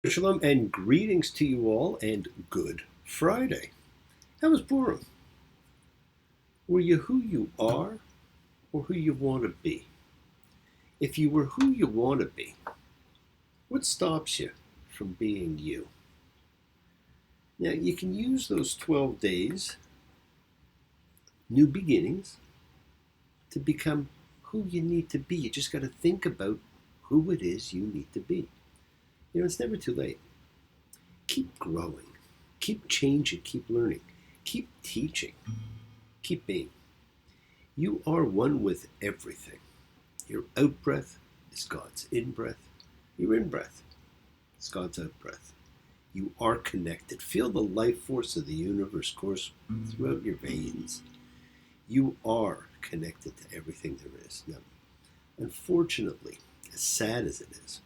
Shalom and greetings to you all, and Good Friday. How was Purim? Were you who you are or who you want to be? If you were who you want to be, what stops you from being you? Now, you can use those 12 days, new beginnings, to become who you need to be. You just got to think about who it is you need to be. You know, it's never too late. Keep growing, keep changing, keep learning, keep teaching, keep being. You are one with everything. Your out breath is God's in breath. Your in breath is God's out breath. You are connected. Feel the life force of the universe course throughout your veins. You are connected to everything there is. Now, unfortunately, as sad as it is,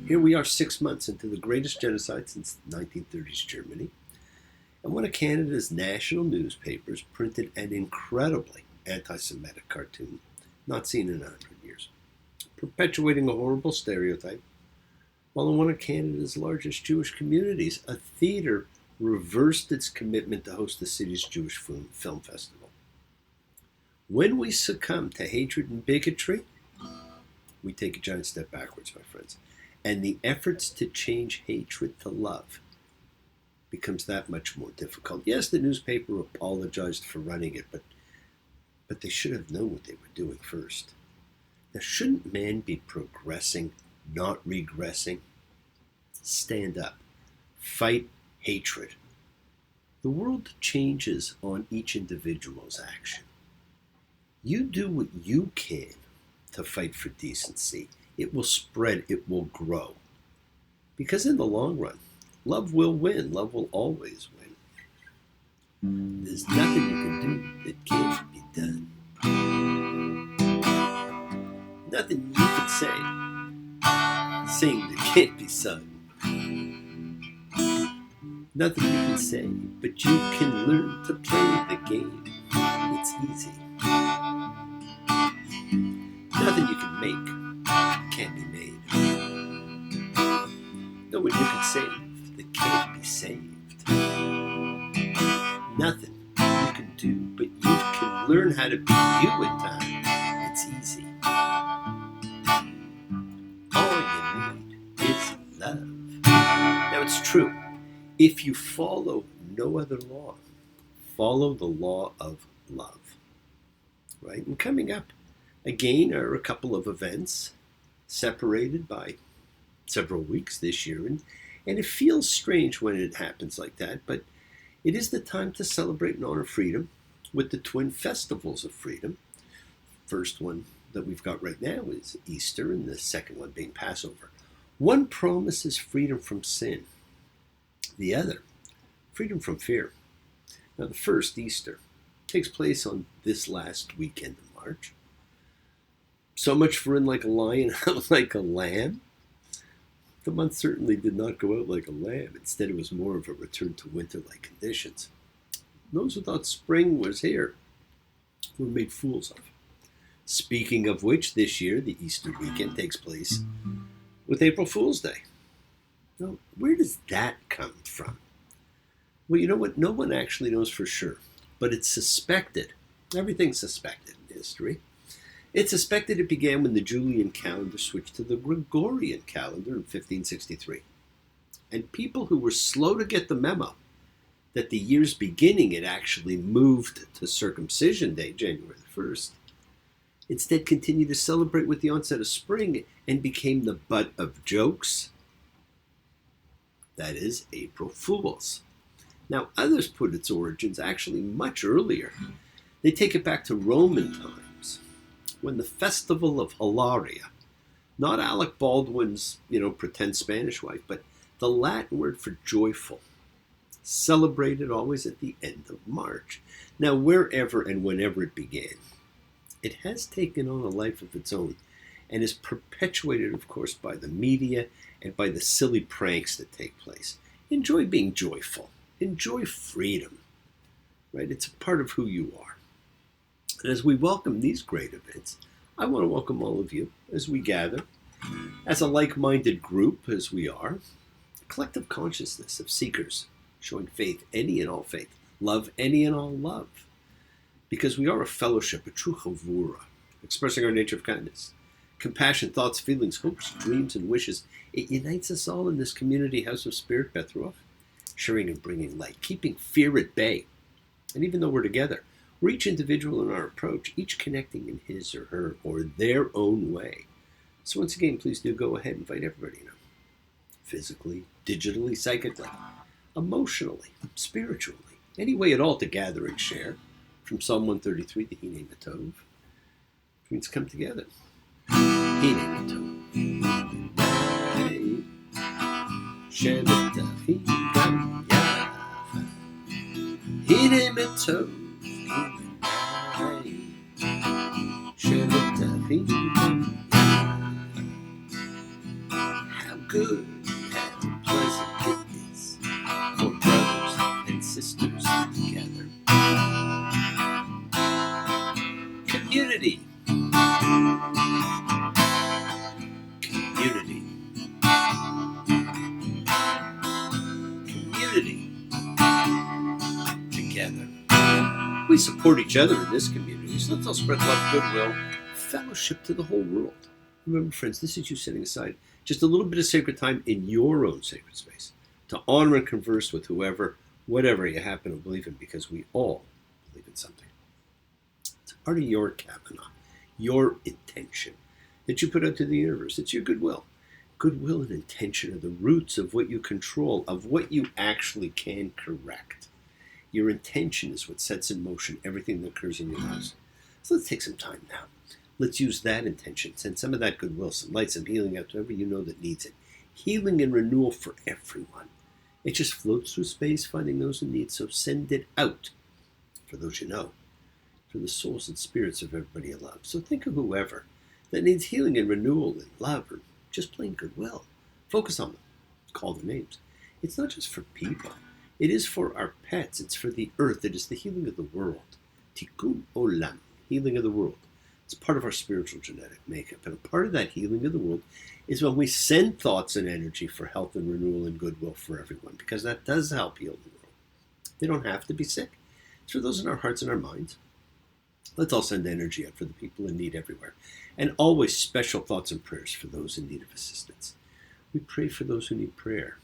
here we are 6 months into the greatest genocide since 1930s Germany, and one of Canada's national newspapers printed an incredibly anti-Semitic cartoon not seen in 100 years, perpetuating a horrible stereotype, while in one of Canada's largest Jewish communities, a theater reversed its commitment to host the city's Jewish film festival. When we succumb to hatred and bigotry, we take a giant step backwards, my friends. And the efforts to change hatred to love becomes that much more difficult. Yes, the newspaper apologized for running it, but they should have known what they were doing first. Now, shouldn't man be progressing, not regressing? Stand up. Fight hatred. The world changes on each individual's action. You do what you can to fight for decency. It will spread, it will grow. Because in the long run, love will win. Love will always win. There's nothing you can do that can't be done. Nothing you can sing that can't be sung. Nothing you can say, but you can learn to play the game. It's easy. Nothing you can make can't be made. No one you can save that can't be saved. Nothing you can do, but you can learn how to be you in time. It's easy. All you need is love. Now, it's true. If you follow no other law, follow the law of love. Right? And coming up again are a couple of events separated by several weeks this year, and it feels strange when it happens like that, but it is the time to celebrate and honor freedom with the twin festivals of freedom. First one that we've got right now is Easter, and the second one being Passover. One promises freedom from sin, the other freedom from fear. Now, the first, Easter, takes place on this last weekend of March. So much for in like a lion, out like a lamb. The month certainly did not go out like a lamb. Instead, it was more of a return to winter-like conditions. Those who thought spring was here were made fools of. Speaking of which, this year, the Easter weekend takes place with April Fool's Day. Now, where does that come from? Well, you know what? No one actually knows for sure, but it's suspected. Everything's suspected in history. It's suspected it began when the Julian calendar switched to the Gregorian calendar in 1563. And people who were slow to get the memo that the year's beginning had actually moved to Circumcision Day, January the 1st, instead continued to celebrate with the onset of spring and became the butt of jokes. That is, April Fools. Now, others put its origins actually much earlier. They take it back to Roman times, when the festival of Hilaria, not Alec Baldwin's, pretend Spanish wife, but the Latin word for joyful, celebrated always at the end of March. Now, wherever and whenever it began, it has taken on a life of its own and is perpetuated, of course, by the media and by the silly pranks that take place. Enjoy being joyful. Enjoy freedom. Right? It's a part of who you are. And as we welcome these great events, I want to welcome all of you as we gather As a like-minded group, as we are, a collective consciousness of seekers, showing faith, any and all faith, love, any and all love, because we are a fellowship, a true chavura, expressing our nature of kindness, compassion, thoughts, feelings, hopes, dreams, and wishes. It unites us all in this community house of spirit, Bethruach, sharing and bringing light, keeping fear at bay. And even though we're together, we're each individual in our approach, each connecting in his or her or their own way. So once again, please do go ahead and invite everybody, physically, digitally, psychically, emotionally, spiritually, any way at all to gather and share. From Psalm 133, the Hine Matov, means come together. Hine Matov. Hine Matov. How good and pleasant it is for brothers and sisters together. Community. Community. Community. Together. We support each other in this community, so let's all spread love, goodwill, fellowship to the whole world. Remember, friends, this is you setting aside just a little bit of sacred time in your own sacred space to honor and converse with whoever, whatever you happen to believe in, because we all believe in something. It's part of your kavanah, your intention that you put out to the universe. It's your goodwill. Goodwill and intention are the roots of what you control, of what you actually can correct. Your intention is what sets in motion everything that occurs in your lives. So let's take some time now. Let's use that intention, send some of that goodwill, some light, some healing out to whoever you know that needs it. Healing and renewal for everyone. It just floats through space, finding those in need, so send it out for those you know, for the souls and spirits of everybody you love. So think of whoever that needs healing and renewal and love, or just plain goodwill. Focus on them. Call their names. It's not just for people. It is for our pets. It's for the earth. It is the healing of the world. Tikkun olam, healing of the world. It's part of our spiritual genetic makeup. And a part of that healing of the world is when we send thoughts and energy for health and renewal and goodwill for everyone, because that does help heal the world. They don't have to be sick. It's for those in our hearts and our minds. Let's all send energy out for the people in need everywhere. And always special thoughts and prayers for those in need of assistance. We pray for those who need prayer.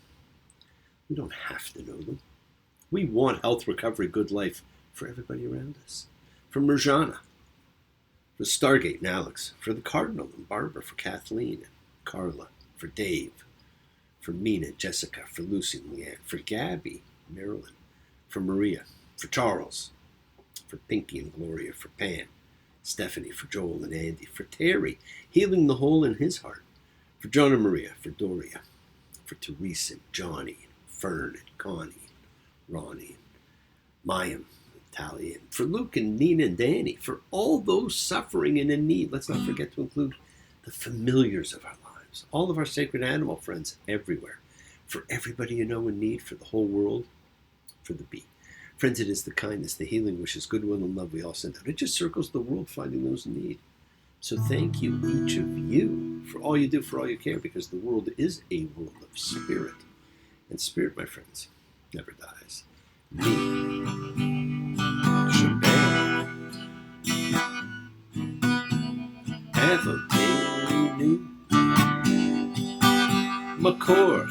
We don't have to know them. We want health, recovery, good life for everybody around us. For Mirjana, for Stargate and Alex, for the Cardinal and Barbara, for Kathleen and Carla, for Dave, for Mina, Jessica, for Lucy and Leanne, for Gabby, Marilyn, for Maria, for Charles, for Pinky and Gloria, for Pam, Stephanie, for Joel and Andy, for Terry, healing the hole in his heart, for John and Maria, for Doria, for Teresa and Johnny, and Fern and Connie, and Ronnie, and Mayim, Talia, and for Luke and Nina and Danny, for all those suffering and in need. Let's not forget to include the familiars of our lives, all of our sacred animal friends everywhere, for everybody you know in need, for the whole world, for the bee. Friends, it is the kindness, the healing wishes, goodwill, and love we all send out. It just circles the world finding those in need. So thank you, each of you, for all you do, for all you care, because the world is a world of spirit. And spirit, my friends, never dies. Me, Shabbat, Avotenu, Makor,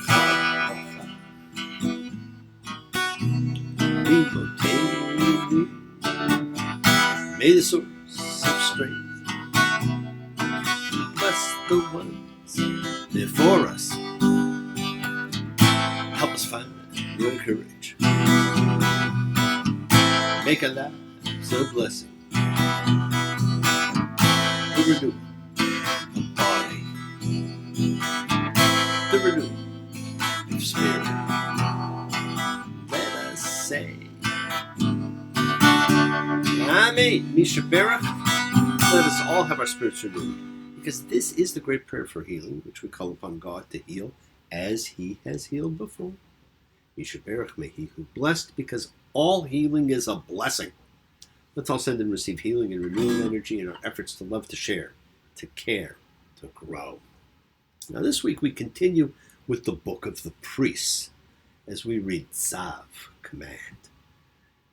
may the source of strength bless the ones before us. Help us find your courage. Make our lives a blessing. The renewal of body. The renewal of spirit. Let us say, Amen. Misha Barak. Let us all have our spirits renewed, because this is the great prayer for healing, which we call upon God to heal as He has healed before. Misha Barak, may He who blessed, because all healing is a blessing. Let's all send and receive healing and renewal energy in our efforts to love, to share, to care, to grow. Now this week we continue with the book of the priests as we read tzav, command.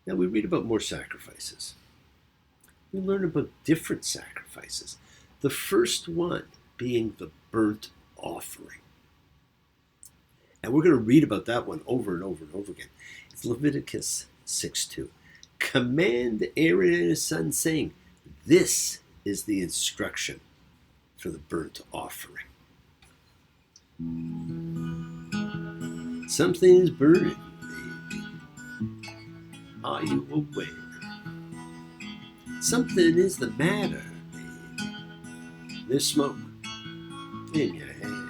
Now we read about more sacrifices. We learn about different sacrifices. The first one being the burnt offering. And we're going to read about that one over and over and over again. It's Leviticus 6:2. Command Aaron and his son, saying, this is the instruction for the burnt offering. Something is burning, baby. Are you aware? Something is the matter, baby. There's smoke in your hair.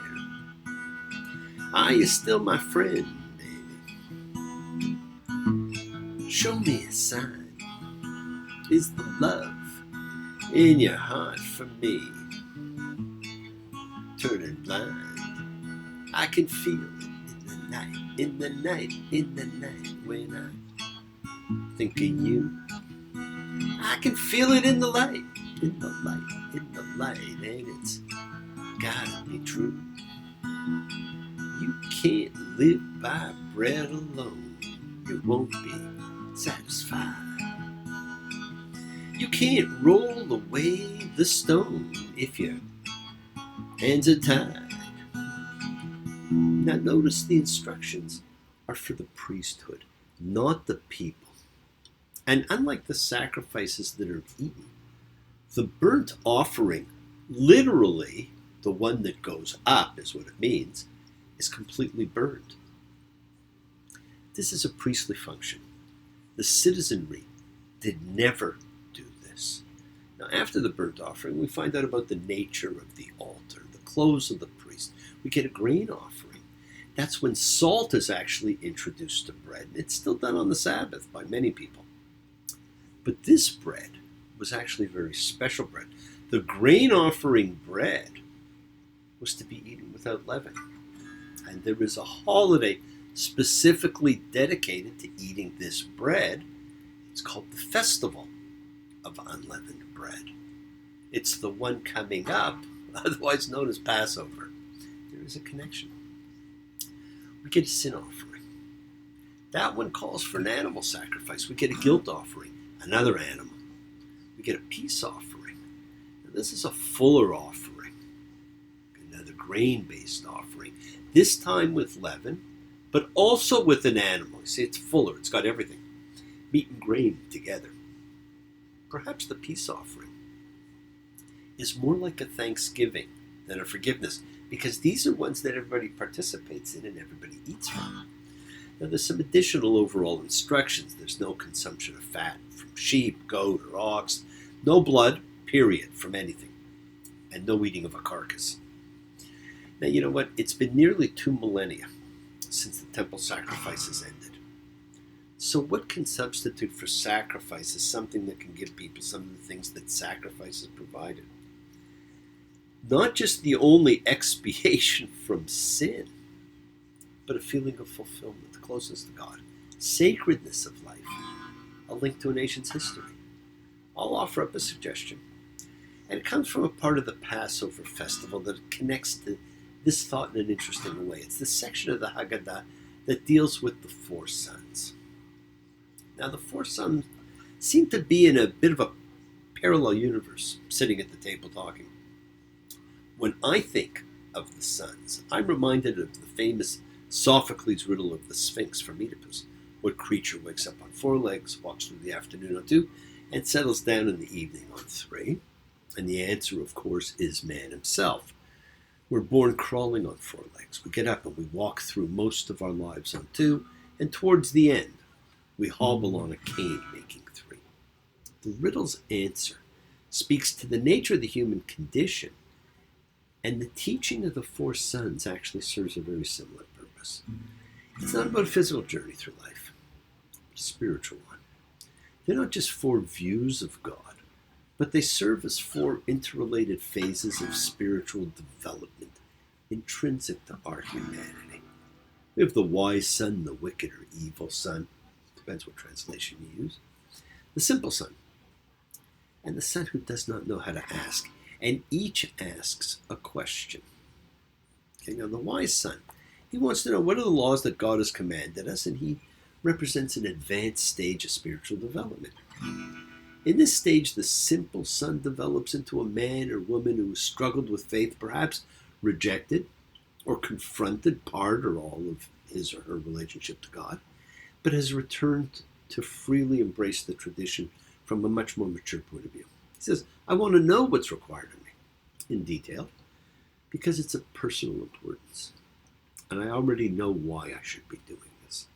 Are you still my friend, baby? Show me a sign. Is the love in your heart for me turning blind? I can feel it in the night, in the night, in the night when I think of you. I can feel it in the light, in the light, in the light, and it's gotta be true. You can't live by bread alone. You won't be satisfied. You can't roll away the stone if your hands are tied. Now notice the instructions are for the priesthood, not the people. And unlike the sacrifices that are eaten, the burnt offering, literally the one that goes up is what it means, is completely burned. This is a priestly function. The citizenry did never do this. Now after the burnt offering, we find out about the nature of the altar, the clothes of the priest. We get a grain offering. That's when salt is actually introduced to bread. It's still done on the Sabbath by many people. But this bread was actually very special bread. The grain offering bread was to be eaten without leaven. And there is a holiday specifically dedicated to eating this bread. It's called the Festival of Unleavened Bread. It's the one coming up, otherwise known as Passover. There is a connection. We get a sin offering. That one calls for an animal sacrifice. We get a guilt offering, another animal. We get a peace offering. Now, this is a fuller offering, another grain-based offering, this time with leaven, but also with an animal. You see, it's fuller. It's got everything. Meat and grain together. Perhaps the peace offering is more like a thanksgiving than a forgiveness, because these are ones that everybody participates in and everybody eats from. Now there's some additional overall instructions. There's no consumption of fat from sheep, goat, or ox. No blood, period, from anything. And no eating of a carcass. Now you know what? It's been nearly 2 millennia since the temple sacrifices ended. So what can substitute for sacrifices, something that can give people some of the things that sacrifices provided? Not just the only expiation from sin, but a feeling of fulfillment, the closeness to God, sacredness of life, a link to a nation's history. I'll offer up a suggestion. And it comes from a part of the Passover festival that connects to this thought in an interesting way. It's the section of the Haggadah that deals with the 4 sons. Now the 4 sons seem to be in a bit of a parallel universe, sitting at the table talking. When I think of the sons, I'm reminded of the famous Sophocles' riddle of the Sphinx from Oedipus. What creature wakes up on 4 legs, walks through the afternoon on 2, and settles down in the evening on 3? And the answer, of course, is man himself. We're born crawling on 4 legs. We get up and we walk through most of our lives on 2, and towards the end, we hobble on a cane making 3. The riddle's answer speaks to the nature of the human condition, and the teaching of the 4 sons actually serves a very similar purpose. It's not about a physical journey through life, but a spiritual one. They're not just 4 views of God, but they serve as 4 interrelated phases of spiritual development intrinsic to our humanity. We have the wise son, the wicked or evil son, depends what translation you use, the simple son, and the son who does not know how to ask. And each asks a question. Okay, now the wise son, he wants to know what are the laws that God has commanded us, and he represents an advanced stage of spiritual development. In this stage, the simple son develops into a man or woman who has struggled with faith, perhaps rejected or confronted part or all of his or her relationship to God, but has returned to freely embrace the tradition from a much more mature point of view. He says, I want to know what's required of me in detail because it's of personal importance, and I already know why I should be doing this.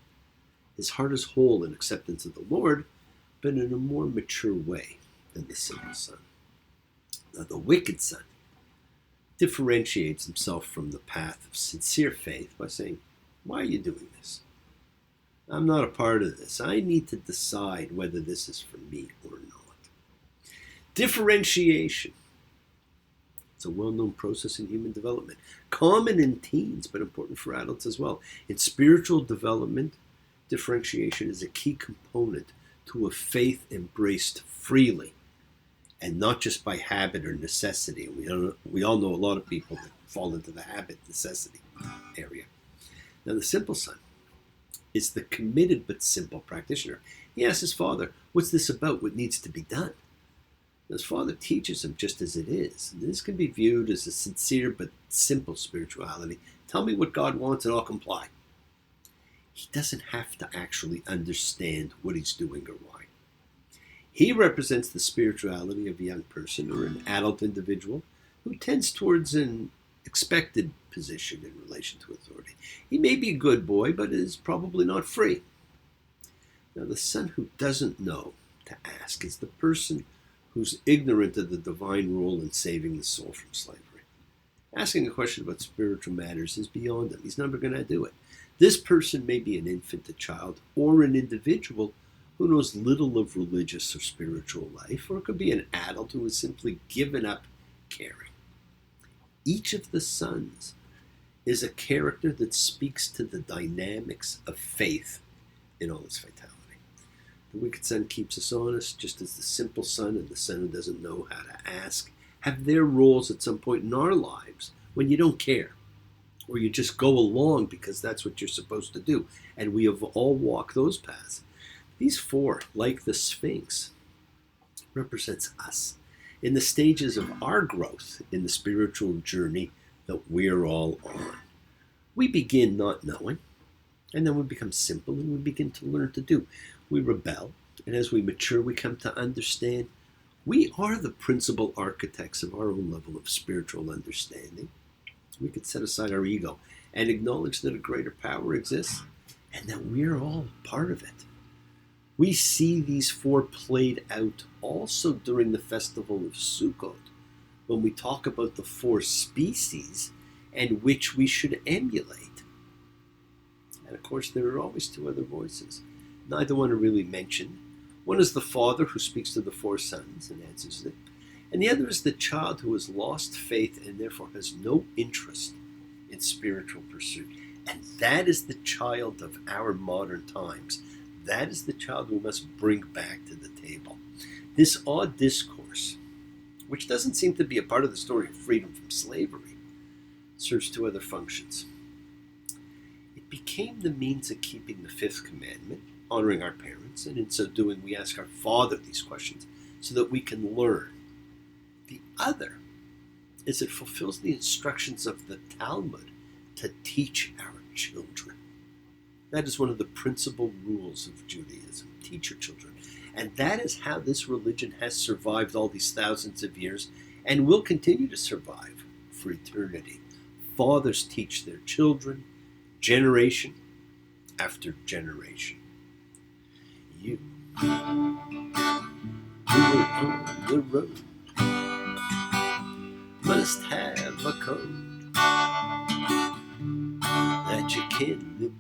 His heart is whole in acceptance of the Lord, but in a more mature way than the simple son. Now, the wicked son differentiates himself from the path of sincere faith by saying, why are you doing this? I'm not a part of this. I need to decide whether this is for me or not. Differentiation. It's a well-known process in human development, common in teens, but important for adults as well. In spiritual development, differentiation is a key component to a faith embraced freely and not just by habit or necessity. We all know a lot of people that fall into the habit necessity area. Now, the simple son is the committed but simple practitioner. He asks his father, what's this about? What needs to be done? His father teaches him just as it is. And this can be viewed as a sincere but simple spirituality. Tell me what God wants and I'll comply. He doesn't have to actually understand what he's doing or why. He represents the spirituality of a young person or an adult individual who tends towards an expected position in relation to authority. He may be a good boy, but is probably not free. Now, the son who doesn't know to ask is the person who's ignorant of the divine role in saving the soul from slavery. Asking a question about spiritual matters is beyond him. He's never going to do it. This person may be an infant, a child, or an individual who knows little of religious or spiritual life, or it could be an adult who has simply given up caring. Each of the sons is a character that speaks to the dynamics of faith in all its vitality. The wicked son keeps us honest, just as the simple son and the son who doesn't know how to ask have their roles at some point in our lives when you don't care, or you just go along because that's what you're supposed to do. And we have all walked those paths. These four, like the Sphinx, represents us in the stages of our growth in the spiritual journey that we're all on. We begin not knowing, and then we become simple and we begin to learn to do. We rebel, and as we mature, we come to understand we are the principal architects of our own level of spiritual understanding. We could set aside our ego and acknowledge that a greater power exists and that we're all part of it. We see these four played out also during the festival of Sukkot, when we talk about the four species and which we should emulate. And of course, there are always two other voices. Neither one are really mentioned. One is the father who speaks to the four sons and answers it, and the other is the child who has lost faith and therefore has no interest in spiritual pursuit. And that is the child of our modern times. That is the child we must bring back to the table. This odd discourse, which doesn't seem to be a part of the story of freedom from slavery, serves two other functions. It became the means of keeping the fifth commandment, honoring our parents, and in so doing we ask our Father these questions so that we can learn. The other is it fulfills the instructions of the Talmud to teach our children. That is one of the principal rules of Judaism, teach your children. And that is how this religion has survived all these thousands of years and will continue to survive for eternity. Fathers teach their children, generation after generation. You who are on the road must have a code that you can live by.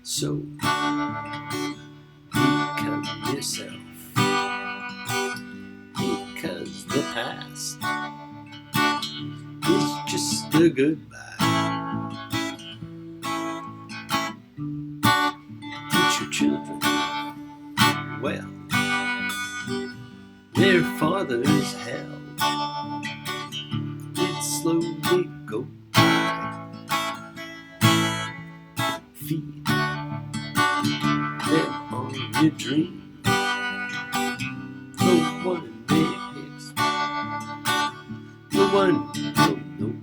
So become yourself, because the past is just a goodbye. Teach your children well. Their fathers held with feed them on your dream. The one that picks, the one you don't know.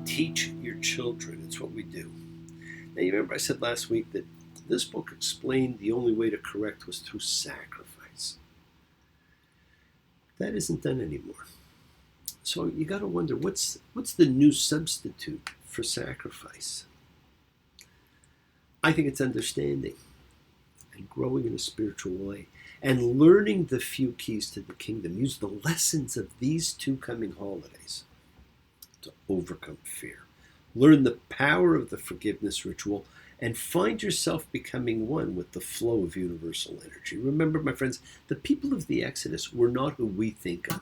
Teach your children. It's what we do. Now, you remember I said last week that this book explained the only way to correct was through sacrifice. That isn't done anymore. So you got to wonder, what's the new substitute for sacrifice? I think it's understanding and growing in a spiritual way and learning the few keys to the kingdom. Use the lessons of these two coming holidays to overcome fear. Learn the power of the forgiveness ritual and find yourself becoming one with the flow of universal energy. Remember, my friends, the people of the Exodus were not who we think of.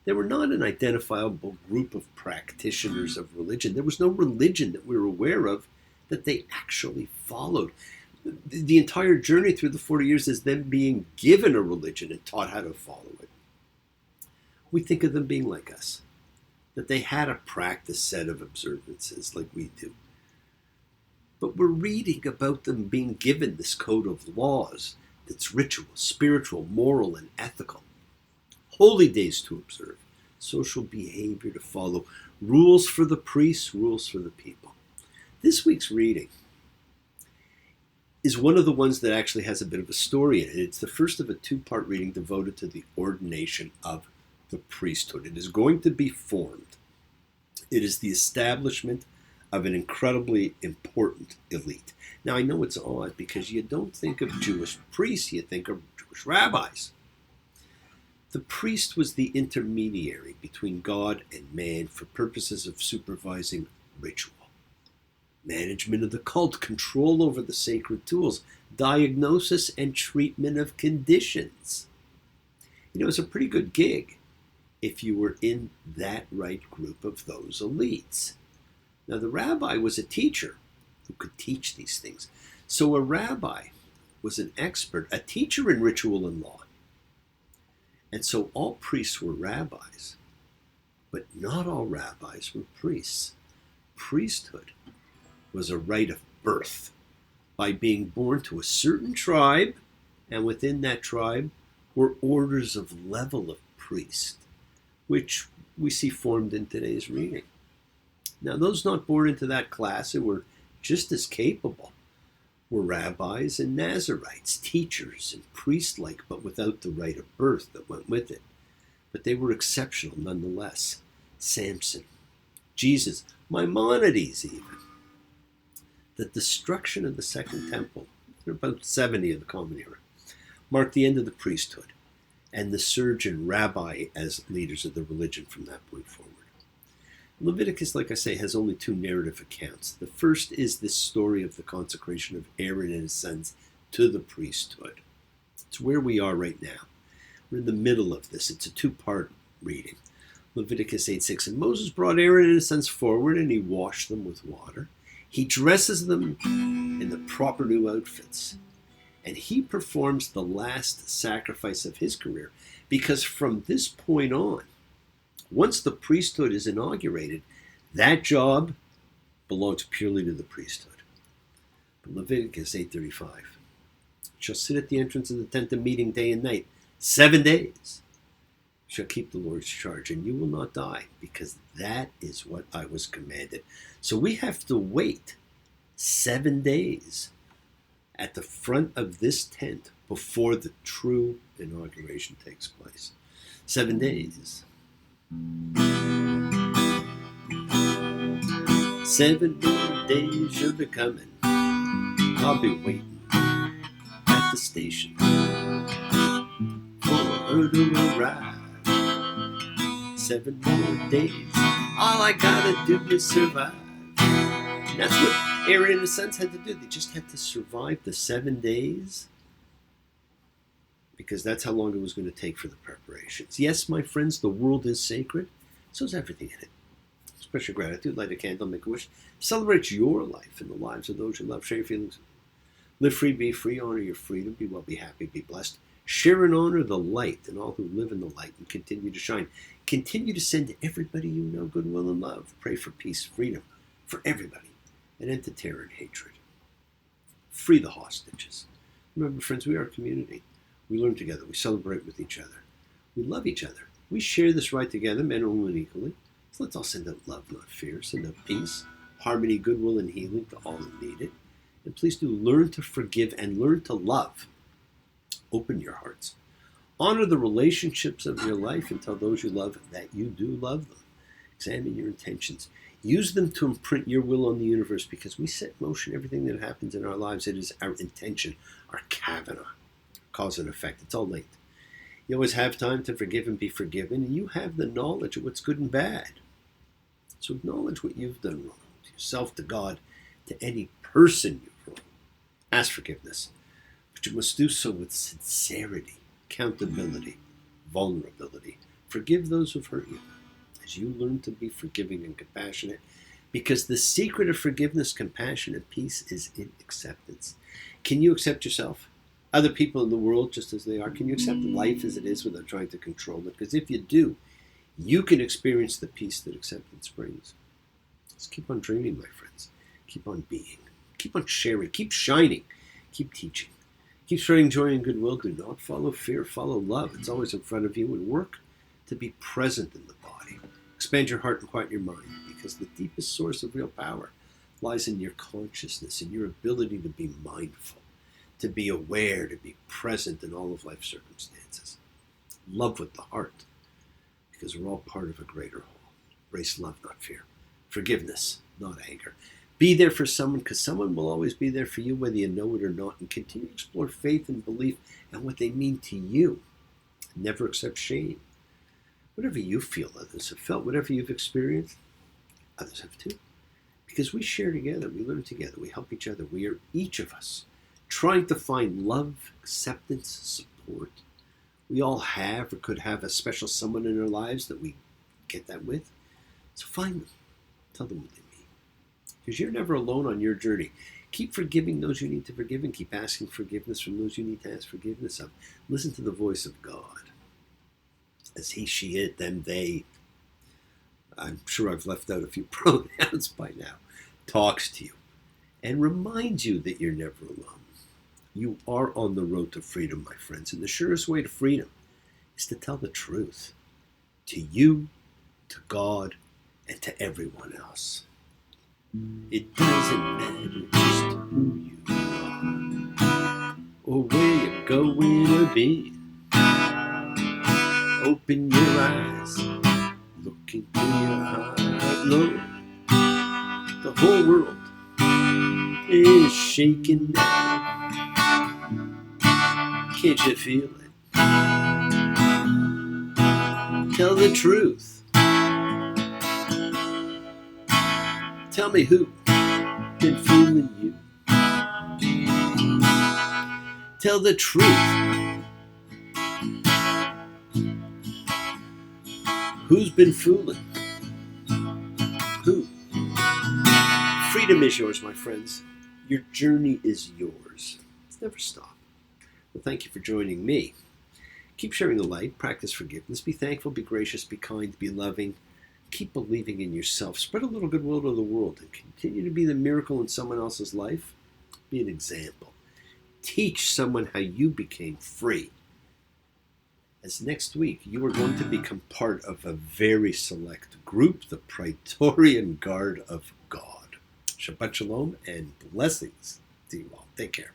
They were not an identifiable group of practitioners of religion. There was no religion that we were aware of that they actually followed. The entire journey through the 40 years is them being given a religion and taught how to follow it. We think of them being like us, that they had a practice set of observances like we do. But we're reading about them being given this code of laws that's ritual, spiritual, moral, and ethical. Holy days to observe, social behavior to follow, rules for the priests, rules for the people. This week's reading is one of the ones that actually has a bit of a story in it. It's the first of a two-part reading devoted to the ordination of the priesthood. It is going to be formed. It is the establishment of an incredibly important elite. Now, I know it's odd because you don't think of Jewish priests, you think of Jewish rabbis. The priest was the intermediary between God and man for purposes of supervising ritual, management of the cult, control over the sacred tools, diagnosis and treatment of conditions. You know, it's a pretty good gig if you were in that right group of those elites. Now, the rabbi was a teacher who could teach these things. So a rabbi was an expert, a teacher in ritual and law. And so all priests were rabbis, but not all rabbis were priests. Priesthood was a right of birth by being born to a certain tribe, and within that tribe were orders of level of priest, which we see formed in today's reading. Now, those not born into that class who were just as capable were rabbis and Nazarites, teachers and priest-like, but without the right of birth that went with it. But they were exceptional nonetheless. Samson, Jesus, Maimonides even. The destruction of the Second Temple, about 70 of the Common Era, marked the end of the priesthood and the surge in rabbi as leaders of the religion from that point forward. Leviticus, like I say, has only two narrative accounts. The first is this story of the consecration of Aaron and his sons to the priesthood. It's where we are right now. We're in the middle of this. It's a two-part reading. Leviticus 8:6. And Moses brought Aaron and his sons forward, and he washed them with water. He dresses them in the proper new outfits. And he performs the last sacrifice of his career, because from this point on, once the priesthood is inaugurated, that job belongs purely to the priesthood. But Leviticus 8:35. Shall sit at the entrance of the tent of meeting day and night. 7 days shall keep the Lord's charge, and you will not die, because that is what I was commanded. So we have to wait 7 days at the front of this tent before the true inauguration takes place. 7 days. 7 more days you'll be coming. I'll be waiting at the station for her to arrive. 7 more days, all I gotta do is survive. And that's what Aaron and his sons had to do. They just had to survive the 7 days, because that's how long it was going to take for the preparations. Yes, my friends, the world is sacred. So is everything in it. Express your gratitude, light a candle, make a wish. Celebrate your life and the lives of those you love. Share your feelings. Live free, be free, honor your freedom. Be well, be happy, be blessed. Share and honor the light and all who live in the light and continue to shine. Continue to send to everybody you know goodwill and love. Pray for peace, freedom, for everybody, an end to terror and hatred. Free the hostages. Remember, friends, we are a community. We learn together. We celebrate with each other. We love each other. We share this right together, men and women equally. So let's all send out love, not fear. Send out peace, harmony, goodwill, and healing to all who need it. And please do learn to forgive and learn to love. Open your hearts. Honor the relationships of your life and tell those you love that you do love them. Examine your intentions. Use them to imprint your will on the universe, because we set in motion everything that happens in our lives. It is our intention, our kavana, cause and effect. It's all linked. You always have time to forgive and be forgiven, and you have the knowledge of what's good and bad. So acknowledge what you've done wrong, to yourself, to God, to any person you've wronged. Ask forgiveness, but you must do so with sincerity, accountability, vulnerability. Forgive those who've hurt you as you learn to be forgiving and compassionate, because the secret of forgiveness, compassion, and peace is in acceptance. Can you accept yourself, other people in the world just as they are? Can you accept life as it is without trying to control it? Because if you do, you can experience the peace that acceptance brings. Let's keep on dreaming, my friends. Keep on being. Keep on sharing. Keep shining. Keep teaching. Keep spreading joy and goodwill. Do not follow fear. Follow love. It's always in front of you. And work to be present in the body. Expand your heart and quiet your mind, because the deepest source of real power lies in your consciousness and your ability to be mindful, to be aware, to be present in all of life's circumstances. Love with the heart, because we're all part of a greater whole. Embrace love, not fear. Forgiveness, not anger. Be there for someone, because someone will always be there for you, whether you know it or not, and continue to explore faith and belief and what they mean to you. Never accept shame. Whatever you feel, others have felt. Whatever you've experienced, others have too. Because we share together, we learn together, we help each other. We are, each of us, trying to find love, acceptance, support. We all have or could have a special someone in our lives that we get that with. So find them. Tell them what they mean. Because you're never alone on your journey. Keep forgiving those you need to forgive, and keep asking forgiveness from those you need to ask forgiveness of. Listen to the voice of God. As he, she, it, them, they. I'm sure I've left out a few pronouns by now. Talks to you and reminds you that you're never alone. You are on the road to freedom, my friends. And the surest way to freedom is to tell the truth to you, to God, and to everyone else. It doesn't matter just who you are or where you're going or being. Open your eyes, look into your heart, Lord. The whole world is shaking now. Can't you feel it? Tell the truth. Tell me who been fooling you. Tell the truth. Who's been fooling? Who? Freedom is yours, my friends. Your journey is yours. It's never stop. Well, thank you for joining me. Keep sharing the light. Practice forgiveness. Be thankful. Be gracious. Be kind. Be loving. Keep believing in yourself. Spread a little goodwill to the world, and continue to be the miracle in someone else's life. Be an example. Teach someone how you became free. As next week, you are going to become part of a very select group, the Praetorian Guard of God. Shabbat Shalom and blessings to you all. Take care.